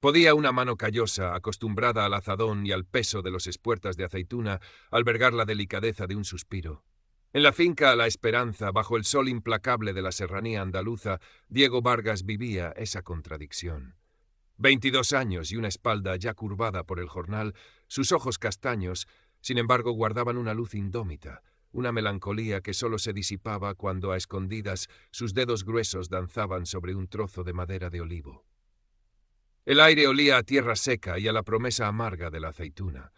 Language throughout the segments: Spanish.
¿Podía una mano callosa, acostumbrada al azadón y al peso de los espuertas de aceituna, albergar la delicadeza de un suspiro? En la finca La Esperanza, bajo el sol implacable de la serranía andaluza, Diego Vargas vivía esa contradicción. 22 años y una espalda ya curvada por el jornal, sus ojos castaños, sin embargo, guardaban una luz indómita, una melancolía que solo se disipaba cuando a escondidas sus dedos gruesos danzaban sobre un trozo de madera de olivo. El aire olía a tierra seca y a la promesa amarga de la aceituna.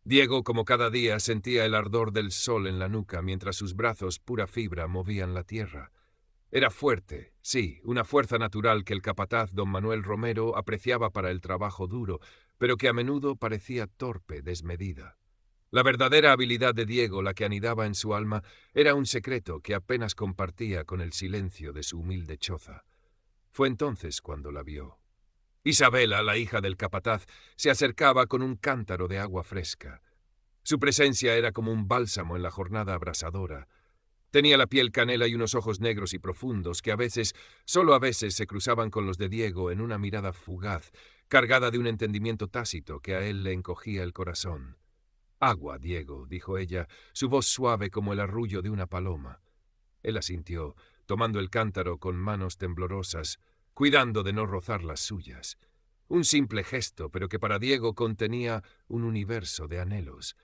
Diego, como cada día, sentía el ardor del sol en la nuca mientras sus brazos, pura fibra, movían la tierra. Era fuerte, sí, una fuerza natural que el capataz don Manuel Romero apreciaba para el trabajo duro, pero que a menudo parecía torpe, desmedida. La verdadera habilidad de Diego, la que anidaba en su alma, era un secreto que apenas compartía con el silencio de su humilde choza. Fue entonces cuando la vio. Isabela, la hija del capataz, se acercaba con un cántaro de agua fresca. Su presencia era como un bálsamo en la jornada abrasadora. Tenía la piel canela y unos ojos negros y profundos que a veces, solo a veces, se cruzaban con los de Diego en una mirada fugaz, cargada de un entendimiento tácito que a él le encogía el corazón. «Agua, Diego», dijo ella, su voz suave como el arrullo de una paloma. Él asintió, tomando el cántaro con manos temblorosas, cuidando de no rozar las suyas. Un simple gesto, pero que para Diego contenía un universo de anhelos.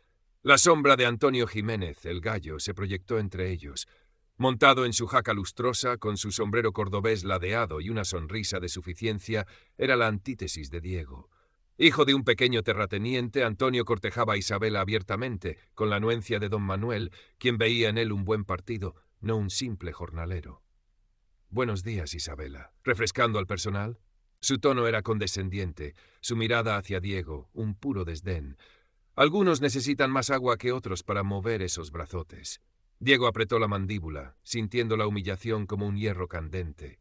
La sombra de Antonio Jiménez, el gallo, se proyectó entre ellos. Montado en su jaca lustrosa, con su sombrero cordobés ladeado y una sonrisa de suficiencia, era la antítesis de Diego. Hijo de un pequeño terrateniente, Antonio cortejaba a Isabela abiertamente, con la anuencia de don Manuel, quien veía en él un buen partido, no un simple jornalero. «Buenos días, Isabela», refrescando al personal. Su tono era condescendiente, su mirada hacia Diego, un puro desdén. Algunos necesitan más agua que otros para mover esos brazotes. Diego apretó la mandíbula, sintiendo la humillación como un hierro candente.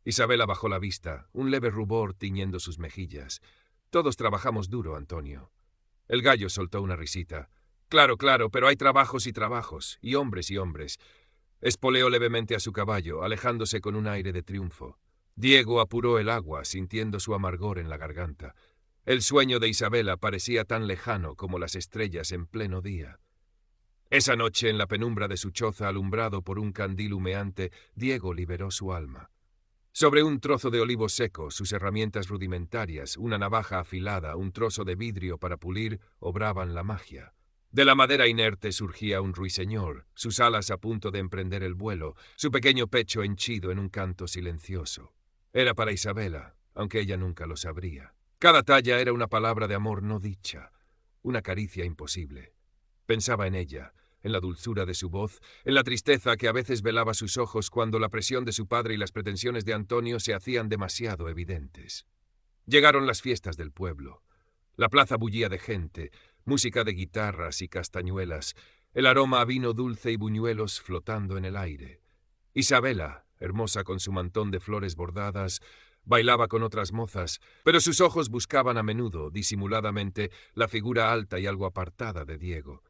Isabela bajó la vista, un leve rubor tiñendo sus mejillas. «Todos trabajamos duro, Antonio». El gallo soltó una risita. «Claro, claro, pero hay trabajos y hombres y hombres». Espoleó levemente a su caballo, alejándose con un aire de triunfo. Diego apuró el agua, sintiendo su amargor en la garganta. El sueño de Isabela parecía tan lejano como las estrellas en pleno día. Esa noche, en la penumbra de su choza, alumbrado por un candil humeante, Diego liberó su alma. Sobre un trozo de olivo seco, sus herramientas rudimentarias, una navaja afilada, un trozo de vidrio para pulir, obraban la magia. De la madera inerte surgía un ruiseñor, sus alas a punto de emprender el vuelo, su pequeño pecho henchido en un canto silencioso. Era para Isabela, aunque ella nunca lo sabría. Cada talla era una palabra de amor no dicha, una caricia imposible. Pensaba en ella, en la dulzura de su voz, en la tristeza que a veces velaba sus ojos cuando la presión de su padre y las pretensiones de Antonio se hacían demasiado evidentes. Llegaron las fiestas del pueblo. La plaza bullía de gente, música de guitarras y castañuelas, el aroma a vino dulce y buñuelos flotando en el aire. Isabela, hermosa con su mantón de flores bordadas, bailaba con otras mozas, pero sus ojos buscaban a menudo, disimuladamente, la figura alta y algo apartada de Diego.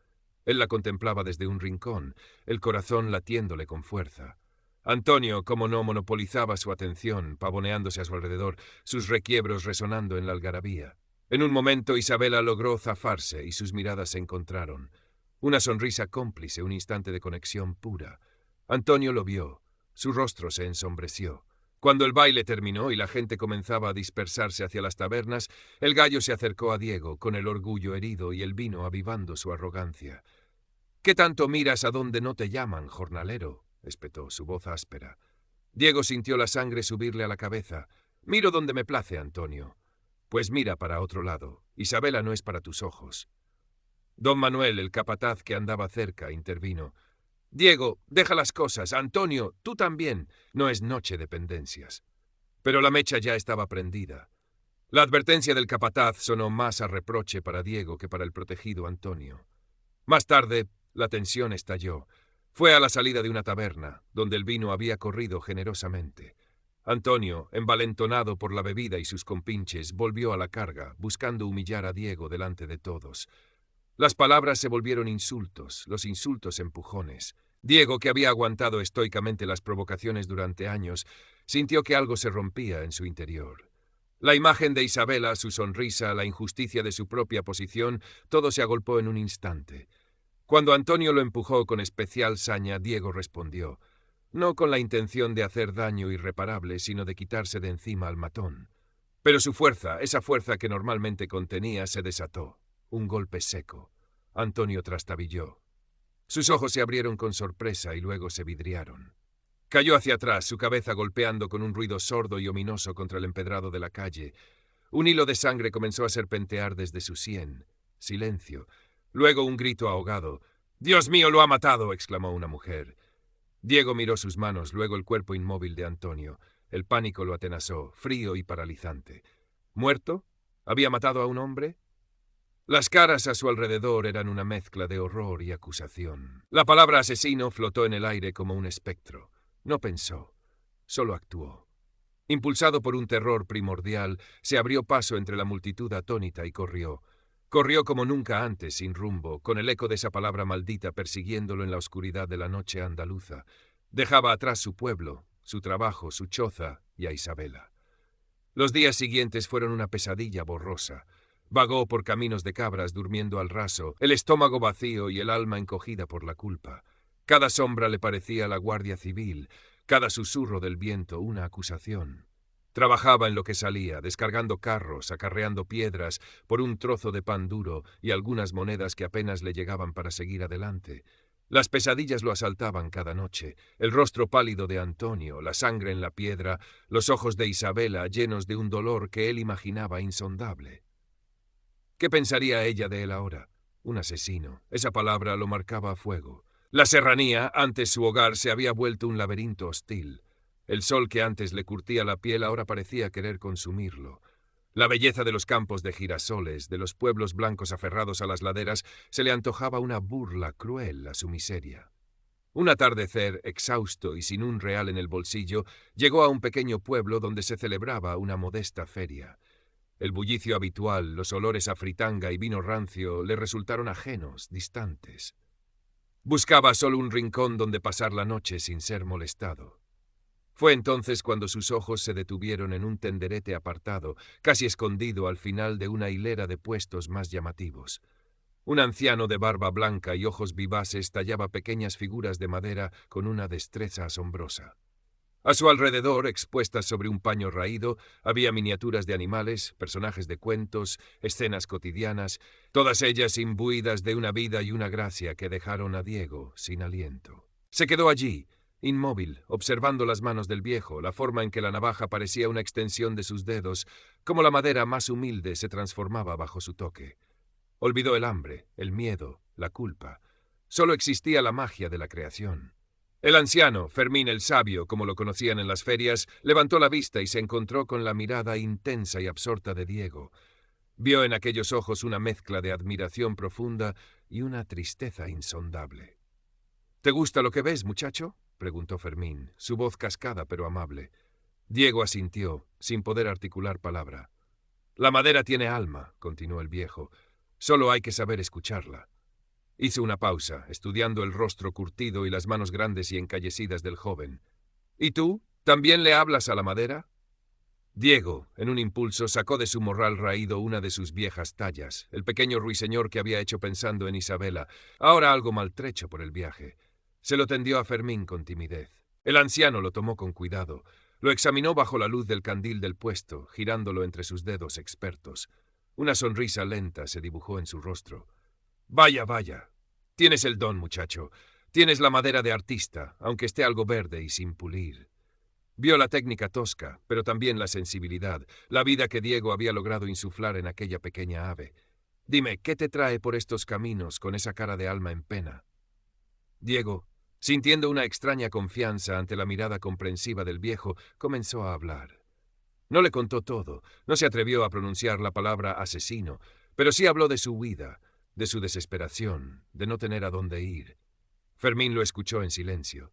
Él la contemplaba desde un rincón, el corazón latiéndole con fuerza. Antonio, como no, monopolizaba su atención, pavoneándose a su alrededor, sus requiebros resonando en la algarabía. En un momento Isabela logró zafarse y sus miradas se encontraron. Una sonrisa cómplice, un instante de conexión pura. Antonio lo vio. Su rostro se ensombreció. Cuando el baile terminó y la gente comenzaba a dispersarse hacia las tabernas, el gallo se acercó a Diego, con el orgullo herido y el vino avivando su arrogancia. «¿Qué tanto miras a donde no te llaman, jornalero?», espetó, su voz áspera. Diego sintió la sangre subirle a la cabeza. «Miro donde me place, Antonio». «Pues mira para otro lado. Isabela no es para tus ojos». Don Manuel, el capataz que andaba cerca, intervino. «Diego, deja las cosas. Antonio, tú también. No es noche de pendencias». Pero la mecha ya estaba prendida. La advertencia del capataz sonó más a reproche para Diego que para el protegido Antonio. Más tarde, la tensión estalló. Fue a la salida de una taberna, donde el vino había corrido generosamente. Antonio, envalentonado por la bebida y sus compinches, volvió a la carga, buscando humillar a Diego delante de todos. Las palabras se volvieron insultos, los insultos empujones. Diego, que había aguantado estoicamente las provocaciones durante años, sintió que algo se rompía en su interior. La imagen de Isabela, su sonrisa, la injusticia de su propia posición, todo se agolpó en un instante. Cuando Antonio lo empujó con especial saña, Diego respondió, no con la intención de hacer daño irreparable, sino de quitarse de encima al matón. Pero su fuerza, esa fuerza que normalmente contenía, se desató. Un golpe seco. Antonio trastabilló. Sus ojos se abrieron con sorpresa y luego se vidriaron. Cayó hacia atrás, su cabeza golpeando con un ruido sordo y ominoso contra el empedrado de la calle. Un hilo de sangre comenzó a serpentear desde su sien. Silencio. Luego un grito ahogado. «¡Dios mío, lo ha matado!», exclamó una mujer. Diego miró sus manos, luego el cuerpo inmóvil de Antonio. El pánico lo atenazó, frío y paralizante. ¿Muerto? ¿Había matado a un hombre? Las caras a su alrededor eran una mezcla de horror y acusación. La palabra asesino flotó en el aire como un espectro. No pensó, solo actuó. Impulsado por un terror primordial, se abrió paso entre la multitud atónita y corrió. Corrió como nunca antes, sin rumbo, con el eco de esa palabra maldita persiguiéndolo en la oscuridad de la noche andaluza. Dejaba atrás su pueblo, su trabajo, su choza y a Isabela. Los días siguientes fueron una pesadilla borrosa. Vagó por caminos de cabras durmiendo al raso, el estómago vacío y el alma encogida por la culpa. Cada sombra le parecía la Guardia Civil, cada susurro del viento una acusación. Trabajaba en lo que salía, descargando carros, acarreando piedras por un trozo de pan duro y algunas monedas que apenas le llegaban para seguir adelante. Las pesadillas lo asaltaban cada noche, el rostro pálido de Antonio, la sangre en la piedra, los ojos de Isabela llenos de un dolor que él imaginaba insondable. ¿Qué pensaría ella de él ahora? Un asesino. Esa palabra lo marcaba a fuego. La serranía, antes su hogar, se había vuelto un laberinto hostil. El sol que antes le curtía la piel ahora parecía querer consumirlo. La belleza de los campos de girasoles, de los pueblos blancos aferrados a las laderas, se le antojaba una burla cruel a su miseria. Un atardecer, exhausto y sin un real en el bolsillo, llegó a un pequeño pueblo donde se celebraba una modesta feria. El bullicio habitual, los olores a fritanga y vino rancio le resultaron ajenos, distantes. Buscaba solo un rincón donde pasar la noche sin ser molestado. Fue entonces cuando sus ojos se detuvieron en un tenderete apartado, casi escondido al final de una hilera de puestos más llamativos. Un anciano de barba blanca y ojos vivaces tallaba pequeñas figuras de madera con una destreza asombrosa. A su alrededor, expuestas sobre un paño raído, había miniaturas de animales, personajes de cuentos, escenas cotidianas, todas ellas imbuidas de una vida y una gracia que dejaron a Diego sin aliento. Se quedó allí, inmóvil, observando las manos del viejo, la forma en que la navaja parecía una extensión de sus dedos, como la madera más humilde se transformaba bajo su toque. Olvidó el hambre, el miedo, la culpa. Solo existía la magia de la creación. El anciano, Fermín el Sabio, como lo conocían en las ferias, levantó la vista y se encontró con la mirada intensa y absorta de Diego. Vio en aquellos ojos una mezcla de admiración profunda y una tristeza insondable. «¿Te gusta lo que ves, muchacho?», preguntó Fermín, su voz cascada pero amable. Diego asintió, sin poder articular palabra. «La madera tiene alma», continuó el viejo. «Solo hay que saber escucharla». Hizo una pausa, estudiando el rostro curtido y las manos grandes y encallecidas del joven. «¿Y tú? ¿También le hablas a la madera?». Diego, en un impulso, sacó de su morral raído una de sus viejas tallas, el pequeño ruiseñor que había hecho pensando en Isabela, ahora algo maltrecho por el viaje. Se lo tendió a Fermín con timidez. El anciano lo tomó con cuidado. Lo examinó bajo la luz del candil del puesto, girándolo entre sus dedos expertos. Una sonrisa lenta se dibujó en su rostro. «Vaya, vaya. Tienes el don, muchacho. Tienes la madera de artista, aunque esté algo verde y sin pulir». Vio la técnica tosca, pero también la sensibilidad, la vida que Diego había logrado insuflar en aquella pequeña ave. «Dime, ¿qué te trae por estos caminos con esa cara de alma en pena?». Diego, sintiendo una extraña confianza ante la mirada comprensiva del viejo, comenzó a hablar. No le contó todo, no se atrevió a pronunciar la palabra asesino, pero sí habló de su huida, de su desesperación, de no tener a dónde ir. Fermín lo escuchó en silencio.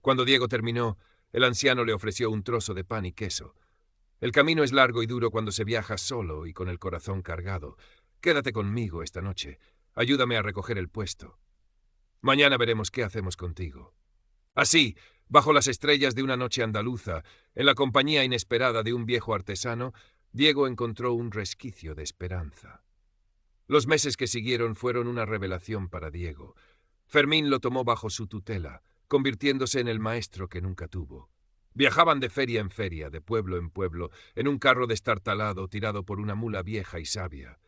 Cuando Diego terminó, el anciano le ofreció un trozo de pan y queso. «El camino es largo y duro cuando se viaja solo y con el corazón cargado. Quédate conmigo esta noche. Ayúdame a recoger el puesto. Mañana veremos qué hacemos contigo». Así, bajo las estrellas de una noche andaluza, en la compañía inesperada de un viejo artesano, Diego encontró un resquicio de esperanza. Los meses que siguieron fueron una revelación para Diego. Fermín lo tomó bajo su tutela, convirtiéndose en el maestro que nunca tuvo. Viajaban de feria en feria, de pueblo en pueblo, en un carro destartalado tirado por una mula vieja y sabia.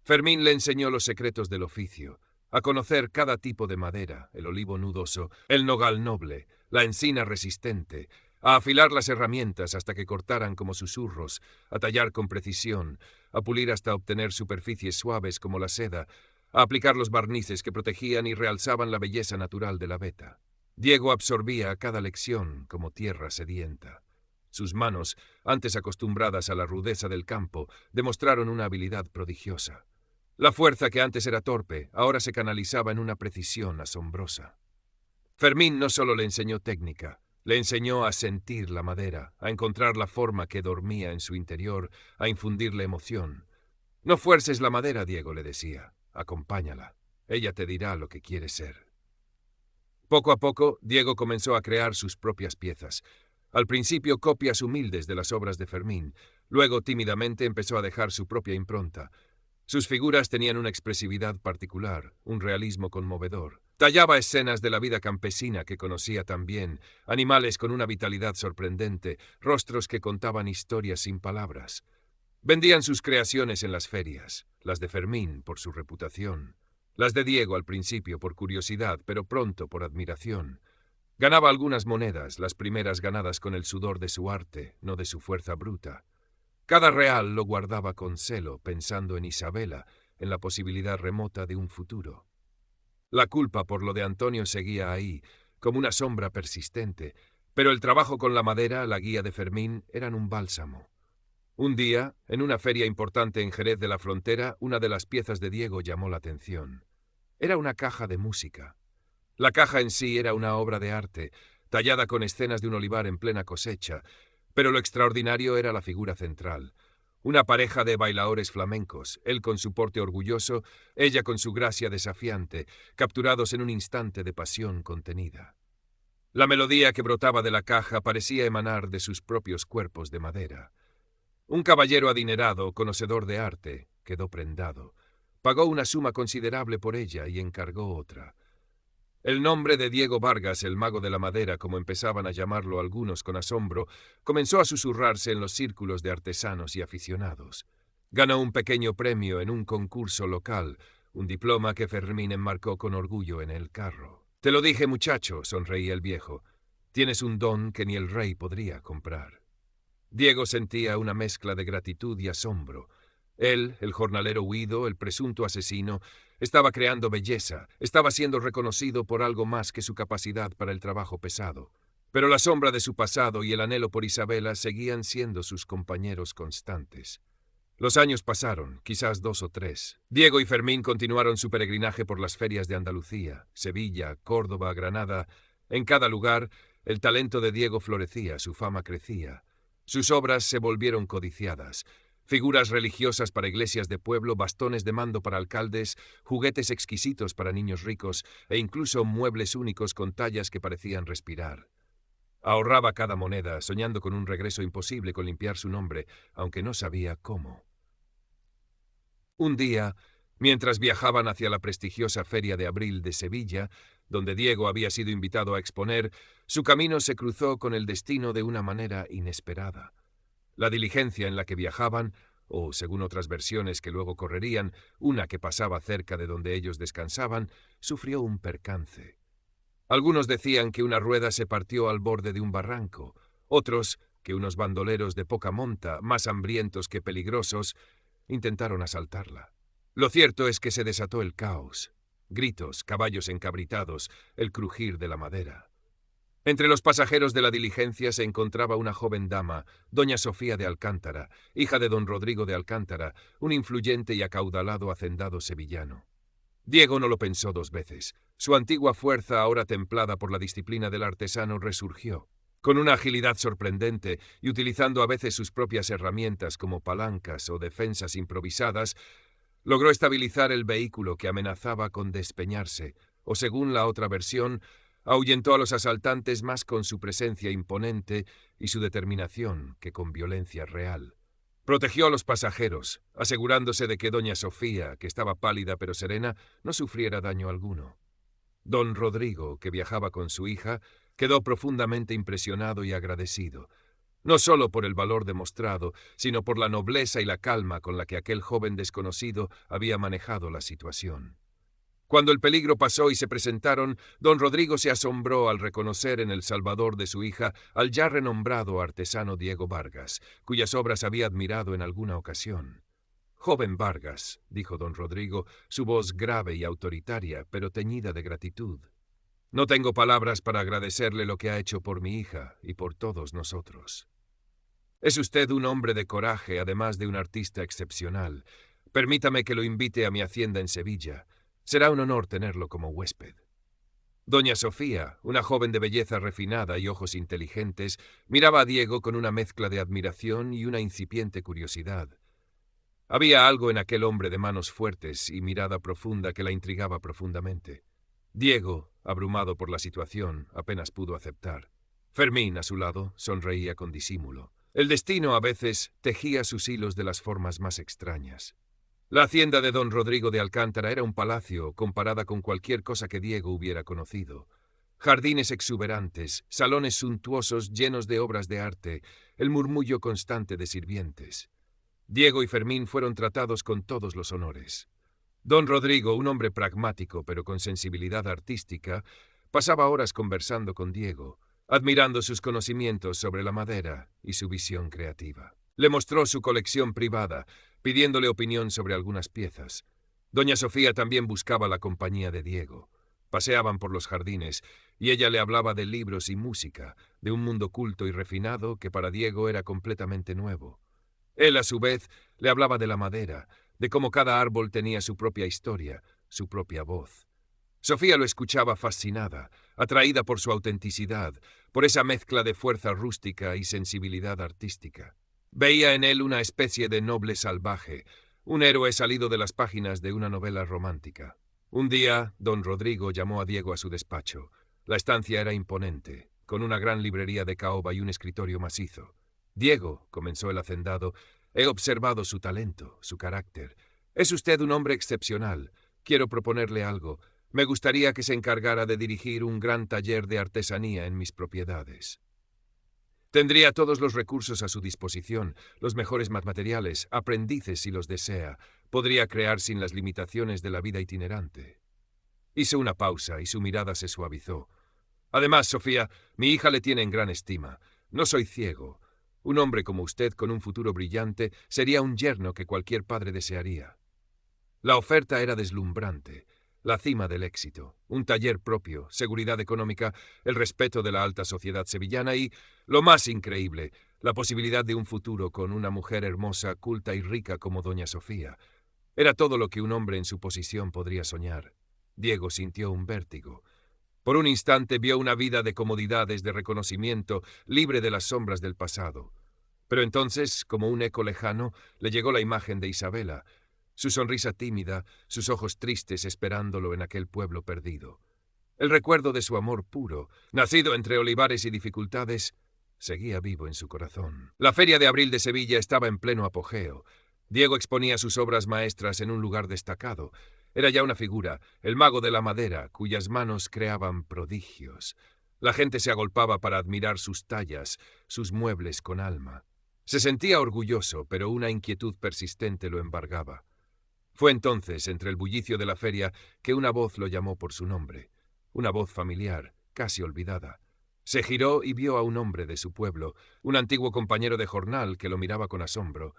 Fermín le enseñó los secretos del oficio, a conocer cada tipo de madera, el olivo nudoso, el nogal noble, la encina resistente, a afilar las herramientas hasta que cortaran como susurros, a tallar con precisión, a pulir hasta obtener superficies suaves como la seda, a aplicar los barnices que protegían y realzaban la belleza natural de la veta. Diego absorbía cada lección como tierra sedienta. Sus manos, antes acostumbradas a la rudeza del campo, demostraron una habilidad prodigiosa. La fuerza que antes era torpe, ahora se canalizaba en una precisión asombrosa. Fermín no solo le enseñó técnica, le enseñó a sentir la madera, a encontrar la forma que dormía en su interior, a infundirle emoción. No fuerces la madera, Diego le decía, acompáñala. Ella te dirá lo que quiere ser. Poco a poco, Diego comenzó a crear sus propias piezas. Al principio copias humildes de las obras de Fermín, luego tímidamente empezó a dejar su propia impronta. Sus figuras tenían una expresividad particular, un realismo conmovedor. Tallaba escenas de la vida campesina que conocía tan bien, animales con una vitalidad sorprendente, rostros que contaban historias sin palabras. Vendían sus creaciones en las ferias, las de Fermín por su reputación, las de Diego al principio por curiosidad, pero pronto por admiración. Ganaba algunas monedas, las primeras ganadas con el sudor de su arte, no de su fuerza bruta. Cada real lo guardaba con celo, pensando en Isabela, en la posibilidad remota de un futuro. La culpa por lo de Antonio seguía ahí, como una sombra persistente, pero el trabajo con la madera, la guía de Fermín, eran un bálsamo. Un día, en una feria importante en Jerez de la Frontera, una de las piezas de Diego llamó la atención. Era una caja de música. La caja en sí era una obra de arte, tallada con escenas de un olivar en plena cosecha, pero lo extraordinario era la figura central. Una pareja de bailaores flamencos, él con su porte orgulloso, ella con su gracia desafiante, capturados en un instante de pasión contenida. La melodía que brotaba de la caja parecía emanar de sus propios cuerpos de madera. Un caballero adinerado, conocedor de arte, quedó prendado. Pagó una suma considerable por ella y encargó otra. El nombre de Diego Vargas, el mago de la madera, como empezaban a llamarlo algunos con asombro, comenzó a susurrarse en los círculos de artesanos y aficionados. Ganó un pequeño premio en un concurso local, un diploma que Fermín enmarcó con orgullo en el carro. «Te lo dije, muchacho», sonreía el viejo. «Tienes un don que ni el rey podría comprar». Diego sentía una mezcla de gratitud y asombro. Él, el jornalero huido, el presunto asesino, estaba creando belleza, estaba siendo reconocido por algo más que su capacidad para el trabajo pesado. Pero la sombra de su pasado y el anhelo por Isabela seguían siendo sus compañeros constantes. Los años pasaron, quizás 2 o 3. Diego y Fermín continuaron su peregrinaje por las ferias de Andalucía, Sevilla, Córdoba, Granada. En cada lugar, el talento de Diego florecía, su fama crecía. Sus obras se volvieron codiciadas. Figuras religiosas para iglesias de pueblo, bastones de mando para alcaldes, juguetes exquisitos para niños ricos e incluso muebles únicos con tallas que parecían respirar. Ahorraba cada moneda, soñando con un regreso imposible con limpiar su nombre, aunque no sabía cómo. Un día, mientras viajaban hacia la prestigiosa Feria de Abril de Sevilla, donde Diego había sido invitado a exponer, su camino se cruzó con el destino de una manera inesperada. La diligencia en la que viajaban, o según otras versiones que luego correrían, una que pasaba cerca de donde ellos descansaban, sufrió un percance. Algunos decían que una rueda se partió al borde de un barranco, otros que unos bandoleros de poca monta, más hambrientos que peligrosos, intentaron asaltarla. Lo cierto es que se desató el caos. Gritos, caballos encabritados, el crujir de la madera. Entre los pasajeros de la diligencia se encontraba una joven dama, doña Sofía de Alcántara, hija de don Rodrigo de Alcántara, un influyente y acaudalado hacendado sevillano. Diego no lo pensó 2 veces. Su antigua fuerza, ahora templada por la disciplina del artesano, resurgió. Con una agilidad sorprendente y utilizando a veces sus propias herramientas como palancas o defensas improvisadas, logró estabilizar el vehículo que amenazaba con despeñarse, o según la otra versión, ahuyentó a los asaltantes más con su presencia imponente y su determinación que con violencia real. Protegió a los pasajeros, asegurándose de que doña Sofía, que estaba pálida pero serena, no sufriera daño alguno. Don Rodrigo, que viajaba con su hija, quedó profundamente impresionado y agradecido, no solo por el valor demostrado, sino por la nobleza y la calma con la que aquel joven desconocido había manejado la situación. Cuando el peligro pasó y se presentaron, don Rodrigo se asombró al reconocer en el salvador de su hija al ya renombrado artesano Diego Vargas, cuyas obras había admirado en alguna ocasión. «Joven Vargas», dijo don Rodrigo, su voz grave y autoritaria, pero teñida de gratitud. «No tengo palabras para agradecerle lo que ha hecho por mi hija y por todos nosotros. Es usted un hombre de coraje, además de un artista excepcional. Permítame que lo invite a mi hacienda en Sevilla. Será un honor tenerlo como huésped». Doña Sofía, una joven de belleza refinada y ojos inteligentes, miraba a Diego con una mezcla de admiración y una incipiente curiosidad. Había algo en aquel hombre de manos fuertes y mirada profunda que la intrigaba profundamente. Diego, abrumado por la situación, apenas pudo aceptar. Fermín, a su lado, sonreía con disimulo. El destino, a veces, tejía sus hilos de las formas más extrañas. La hacienda de don Rodrigo de Alcántara era un palacio comparada con cualquier cosa que Diego hubiera conocido. Jardines exuberantes, salones suntuosos llenos de obras de arte, el murmullo constante de sirvientes. Diego y Fermín fueron tratados con todos los honores. Don Rodrigo, un hombre pragmático pero con sensibilidad artística, pasaba horas conversando con Diego, admirando sus conocimientos sobre la madera y su visión creativa. Le mostró su colección privada, pidiéndole opinión sobre algunas piezas. Doña Sofía también buscaba la compañía de Diego. Paseaban por los jardines, y ella le hablaba de libros y música, de un mundo culto y refinado que para Diego era completamente nuevo. Él, a su vez, le hablaba de la madera, de cómo cada árbol tenía su propia historia, su propia voz. Sofía lo escuchaba fascinada, atraída por su autenticidad, por esa mezcla de fuerza rústica y sensibilidad artística. Veía en él una especie de noble salvaje, un héroe salido de las páginas de una novela romántica. Un día, don Rodrigo llamó a Diego a su despacho. La estancia era imponente, con una gran librería de caoba y un escritorio macizo. «Diego», comenzó el hacendado, «he observado su talento, su carácter. Es usted un hombre excepcional. Quiero proponerle algo. Me gustaría que se encargara de dirigir un gran taller de artesanía en mis propiedades. Tendría todos los recursos a su disposición, los mejores materiales, aprendices si los desea. Podría crear sin las limitaciones de la vida itinerante». Hizo una pausa y su mirada se suavizó. «Además, Sofía, mi hija le tiene en gran estima. No soy ciego. Un hombre como usted, con un futuro brillante, sería un yerno que cualquier padre desearía». La oferta era deslumbrante, la cima del éxito, un taller propio, seguridad económica, el respeto de la alta sociedad sevillana y, lo más increíble, la posibilidad de un futuro con una mujer hermosa, culta y rica como doña Sofía. Era todo lo que un hombre en su posición podría soñar. Diego sintió un vértigo. Por un instante vio una vida de comodidades, de reconocimiento, libre de las sombras del pasado. Pero entonces, como un eco lejano, le llegó la imagen de Isabela, su sonrisa tímida, sus ojos tristes esperándolo en aquel pueblo perdido. El recuerdo de su amor puro, nacido entre olivares y dificultades, seguía vivo en su corazón. La Feria de Abril de Sevilla estaba en pleno apogeo. Diego exponía sus obras maestras en un lugar destacado. Era ya una figura, el mago de la madera, cuyas manos creaban prodigios. La gente se agolpaba para admirar sus tallas, sus muebles con alma. Se sentía orgulloso, pero una inquietud persistente lo embargaba. Fue entonces, entre el bullicio de la feria, que una voz lo llamó por su nombre. Una voz familiar, casi olvidada. Se giró y vio a un hombre de su pueblo, un antiguo compañero de jornal que lo miraba con asombro.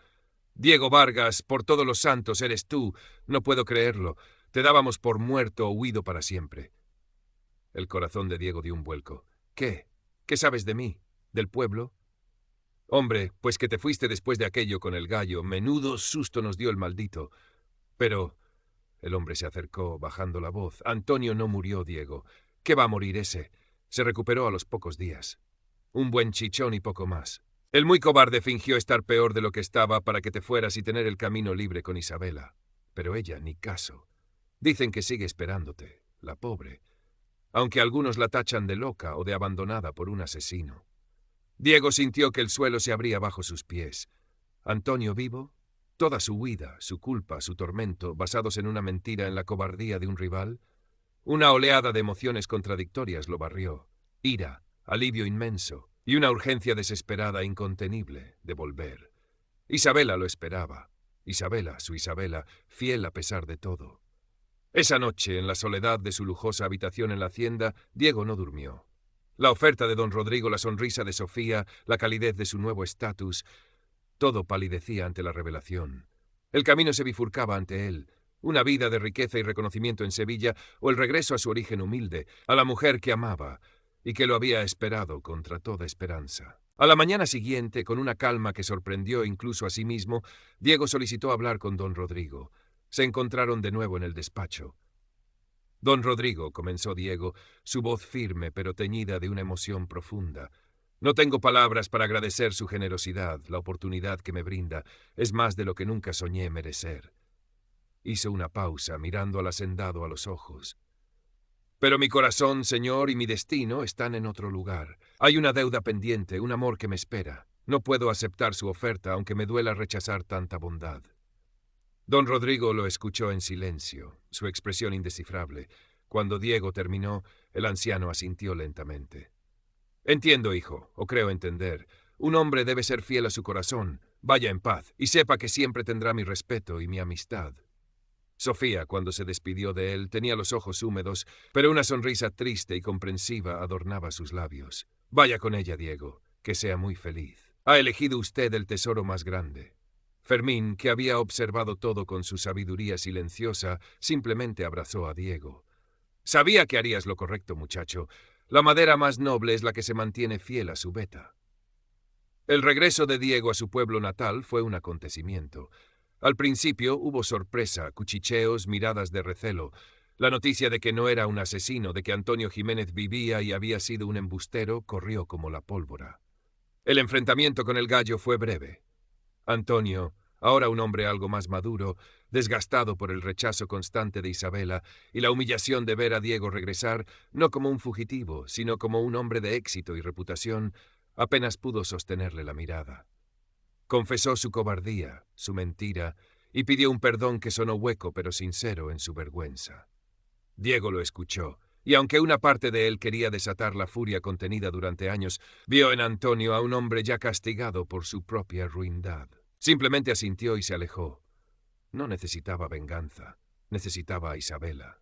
«Diego Vargas, por todos los santos, eres tú. No puedo creerlo. Te dábamos por muerto o huido para siempre». El corazón de Diego dio un vuelco. «¿Qué? ¿Qué sabes de mí? ¿Del pueblo?» «Hombre, pues que te fuiste después de aquello con el gallo. Menudo susto nos dio el maldito. Pero...» El hombre se acercó, bajando la voz. «Antonio no murió, Diego. ¿Qué va a morir ese? Se recuperó a los pocos días. Un buen chichón y poco más. El muy cobarde fingió estar peor de lo que estaba para que te fueras y tener el camino libre con Isabela. Pero ella, ni caso. Dicen que sigue esperándote, la pobre. Aunque algunos la tachan de loca o de abandonada por un asesino». Diego sintió que el suelo se abría bajo sus pies. ¿Antonio vivo? Toda su huida, su culpa, su tormento, basados en una mentira, en la cobardía de un rival. Una oleada de emociones contradictorias lo barrió. Ira, alivio inmenso y una urgencia desesperada incontenible de volver. Isabela lo esperaba. Isabela, su Isabela, fiel a pesar de todo. Esa noche, en la soledad de su lujosa habitación en la hacienda, Diego no durmió. La oferta de don Rodrigo, la sonrisa de Sofía, la calidez de su nuevo estatus, todo palidecía ante la revelación. El camino se bifurcaba ante él. Una vida de riqueza y reconocimiento en Sevilla o el regreso a su origen humilde, a la mujer que amaba y que lo había esperado contra toda esperanza. A la mañana siguiente, con una calma que sorprendió incluso a sí mismo, Diego solicitó hablar con don Rodrigo. Se encontraron de nuevo en el despacho. Don Rodrigo, comenzó Diego, su voz firme pero teñida de una emoción profunda. No tengo palabras para agradecer su generosidad, la oportunidad que me brinda. Es más de lo que nunca soñé merecer. Hizo una pausa, mirando al hacendado a los ojos. Pero mi corazón, señor, y mi destino están en otro lugar. Hay una deuda pendiente, un amor que me espera. No puedo aceptar su oferta, aunque me duela rechazar tanta bondad. Don Rodrigo lo escuchó en silencio, su expresión indescifrable. Cuando Diego terminó, el anciano asintió lentamente. Entiendo, hijo, o creo entender. Un hombre debe ser fiel a su corazón. Vaya en paz, y sepa que siempre tendrá mi respeto y mi amistad. Sofía, cuando se despidió de él, tenía los ojos húmedos, pero una sonrisa triste y comprensiva adornaba sus labios. Vaya con ella, Diego, que sea muy feliz. Ha elegido usted el tesoro más grande. Fermín, que había observado todo con su sabiduría silenciosa, simplemente abrazó a Diego. Sabía que harías lo correcto, muchacho. La madera más noble es la que se mantiene fiel a su veta. El regreso de Diego a su pueblo natal fue un acontecimiento. Al principio hubo sorpresa, cuchicheos, miradas de recelo. La noticia de que no era un asesino, de que Antonio Jiménez vivía y había sido un embustero, corrió como la pólvora. El enfrentamiento con el gallo fue breve. Antonio, ahora un hombre algo más maduro, desgastado por el rechazo constante de Isabela y la humillación de ver a Diego regresar, no como un fugitivo, sino como un hombre de éxito y reputación, apenas pudo sostenerle la mirada. Confesó su cobardía, su mentira, y pidió un perdón que sonó hueco pero sincero en su vergüenza. Diego lo escuchó, y aunque una parte de él quería desatar la furia contenida durante años, vio en Antonio a un hombre ya castigado por su propia ruindad. Simplemente asintió y se alejó. No necesitaba venganza, necesitaba a Isabela.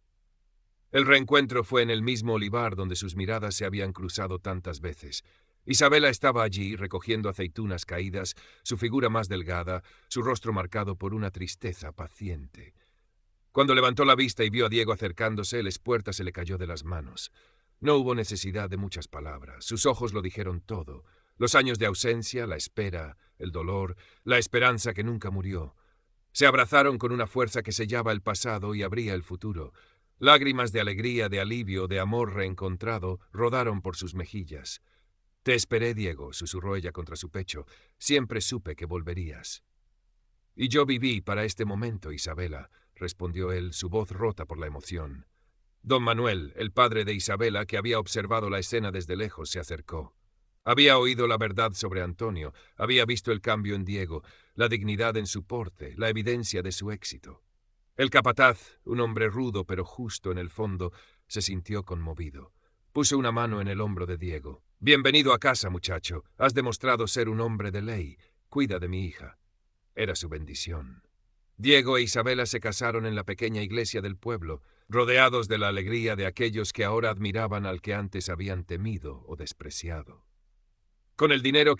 El reencuentro fue en el mismo olivar donde sus miradas se habían cruzado tantas veces. Isabela estaba allí, recogiendo aceitunas caídas, su figura más delgada, su rostro marcado por una tristeza paciente. Cuando levantó la vista y vio a Diego acercándose, el espuerta se le cayó de las manos. No hubo necesidad de muchas palabras. Sus ojos lo dijeron todo. Los años de ausencia, la espera, el dolor, la esperanza que nunca murió. Se abrazaron con una fuerza que sellaba el pasado y abría el futuro. Lágrimas de alegría, de alivio, de amor reencontrado rodaron por sus mejillas. «Te esperé, Diego», susurró ella contra su pecho. «Siempre supe que volverías». «Y yo viví para este momento, Isabela», respondió él, su voz rota por la emoción. Don Manuel, el padre de Isabela, que había observado la escena desde lejos, se acercó. Había oído la verdad sobre Antonio, había visto el cambio en Diego, la dignidad en su porte, la evidencia de su éxito. El capataz, un hombre rudo pero justo en el fondo, se sintió conmovido. Puso una mano en el hombro de Diego. «Bienvenido a casa, muchacho. Has demostrado ser un hombre de ley. Cuida de mi hija». Era su bendición. Diego e Isabela se casaron en la pequeña iglesia del pueblo, rodeados de la alegría de aquellos que ahora admiraban al que antes habían temido o despreciado. Con el dinero que